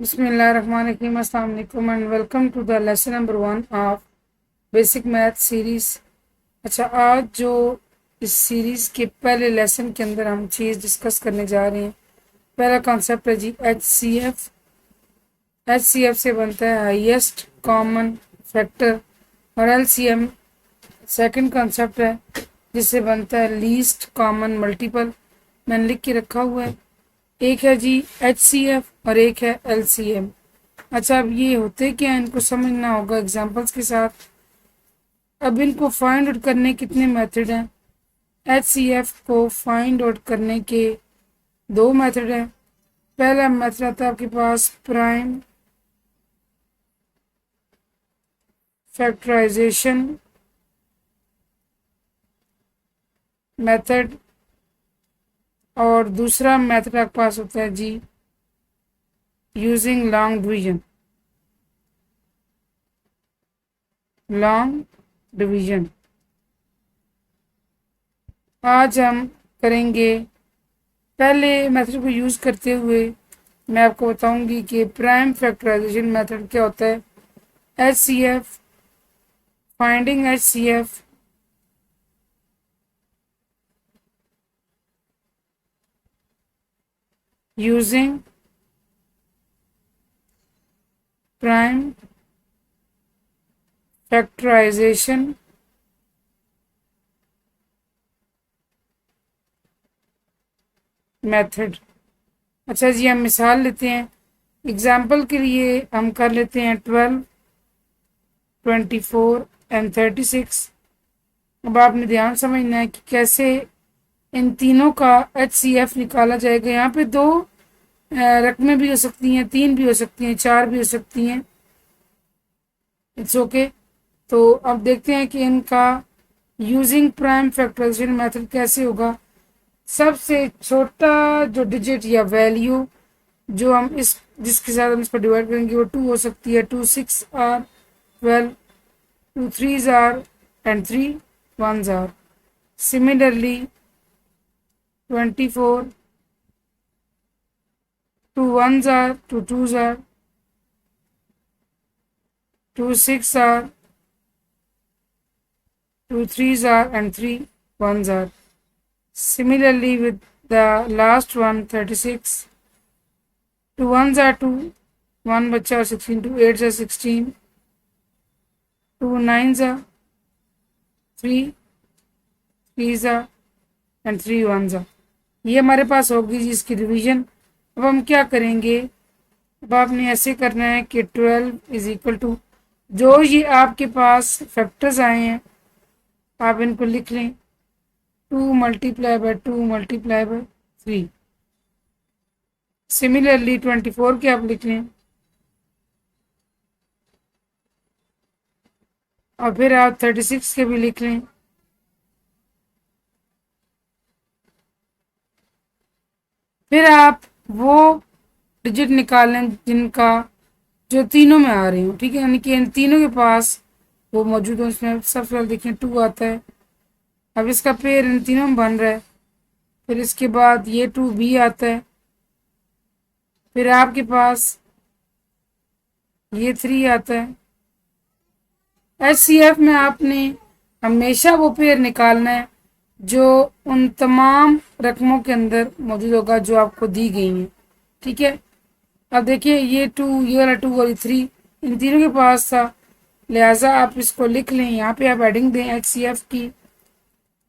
बिस्मिल्लाहिर्रहमानिर्रहीम अस्सलाम वालेकुम and welcome to the lesson number 1 of basic math series. अच्छा, आज जो इस सीरीज़ के पहले लेसन के अंदर हम चीज़ डिस्कस करने जा रहे हैं, पहला कॉन्सेप्ट है जी HCF। HCF से बनता है हाईएस्ट कॉमन फैक्टर, और LCM सेकंड कॉन्सेप्ट है जिससे बनता है लीस्ट कॉमन मल्टीपल। मैंने लिख के रखा हुआ है, एक है जी HCF और एक है LCM। अच्छा, अब ये होते क्या है, इनको समझना होगा एग्जांपल्स के साथ। अब इनको फाइंड आउट करने कितने मेथड हैं? HCF को फाइंड आउट करने के दो मेथड हैं। पहला मेथड आता है आपके पास प्राइम फैक्टराइजेशन मेथड, और दूसरा मेथड आपके पास होता है जी यूजिंग लॉन्ग डिवीजन। आज हम करेंगे पहले मेथड को यूज़ करते हुए। मैं आपको बताऊंगी कि प्राइम फैक्टराइजेशन मेथड क्या होता है, HCF, finding HCF, using prime factorisation method. अच्छा जी, हम मिसाल लेते हैं। एग्जाम्पल के लिए हम कर लेते हैं 12, 24 एंड 36। अब आपने ध्यान समझना है कि कैसे इन तीनों का HCF निकाला जाएगा। यहाँ पे दो रकमें भी हो सकती हैं, तीन भी हो सकती हैं, चार भी हो सकती हैं, इट्स ओके। तो अब देखते हैं कि इनका यूजिंग प्राइम फैक्टराइजेशन मेथड कैसे होगा। सबसे छोटा जो डिजिट या वैल्यू जो हम इस जिसके साथ हम इसको डिवाइड करेंगे वो 2 हो सकती है। 2 6 are 12, 2 3s are and 3 1s are. Similarly 24, 2 1s are, 2 2s are, 2 6 are, 2 3s are and 3 1s are. Similarly with the last one 36, 2 1s are 2, 1 बच्चा और 16, 2 8s are 16, 2 9s are 3, 3s are and 3 1s are। ये हमारे पास होगी जी इसकी division. अब हम क्या करेंगे, अब आपने ऐसे करना है कि 12 इज इक्वल टू जो ये आपके पास फैक्टर्स आए हैं आप इनको लिख लें, 2 multiply by 2 multiply by 3। Similarly 24 के आप लिख लें, और फिर आप 36 के भी लिख लें। फिर आप वो डिजिट निकाल लें जिनका जो तीनों में आ रही हो, ठीक है, यानी कि इन तीनों के पास वो मौजूद हो। इसमें सबसे पहले देखें 2 आता है, अब इसका पेयर इन तीनों में बन रहा है। फिर इसके बाद ये 2b आता है, फिर आपके पास ये 3 आता है। HCF में आपने हमेशा वो पेयर निकालना है जो उन तमाम रकमों के अंदर मौजूद होगा जो आपको दी गई हैं, ठीक है। अब देखिए ये 2, ये वाला 2 और 3 इन तीनों के पास था, लिहाजा आप इसको लिख लें। यहाँ पे आप एडिंग दें HCF की।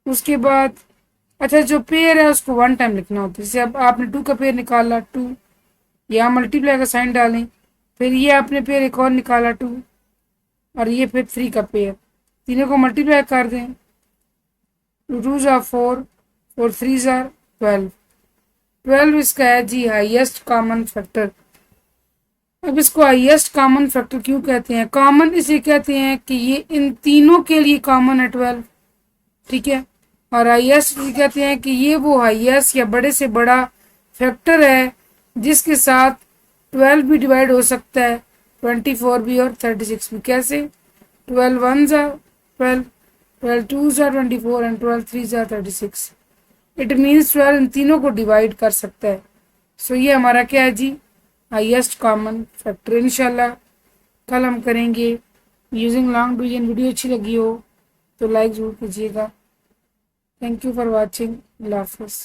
उसके बाद अच्छा, जो पेयर है उसको 1 टाइम लिखना होता है। जैसे अब आपने 2 का पेयर निकाला 2, यहाँ मल्टीप्लाई का साइन डालें, फिर ये आपने पेयर एक और निकाला 2, और ये फिर 3 का पेयर, तीनों को मल्टीप्लाई कर दें। 2 2s are 4, 4 3s are 12। 12 इसका है जी हाईएस्ट कॉमन फैक्टर। अब इसको हाईएस्ट कॉमन फैक्टर क्यों कहते हैं? कॉमन इसे कहते हैं कि ये इन तीनों के लिए कॉमन है 12, ठीक है। और हाईएस्ट इसे कहते हैं कि ये वो हाईएस्ट या बड़े से बड़ा फैक्टर है जिसके साथ 12 भी डिवाइड हो सकता है, 24 भी और 36 भी। कैसे? 12 1s are 12, 12 2s are 24 and 12 3s are 36। It means 12 इन तीनों को डिवाइड कर सकता है। सो ये हमारा क्या है जी, हाईएस्ट कॉमन फैक्टर इंशाल्लाह कल हम करेंगे। यूजिंग लॉन्ग डिवीजन वीडियो अच्छी लगी हो तो लाइक ज़रूर कीजिएगा। Thank you for watching. अल्लाह हाफ़िज़।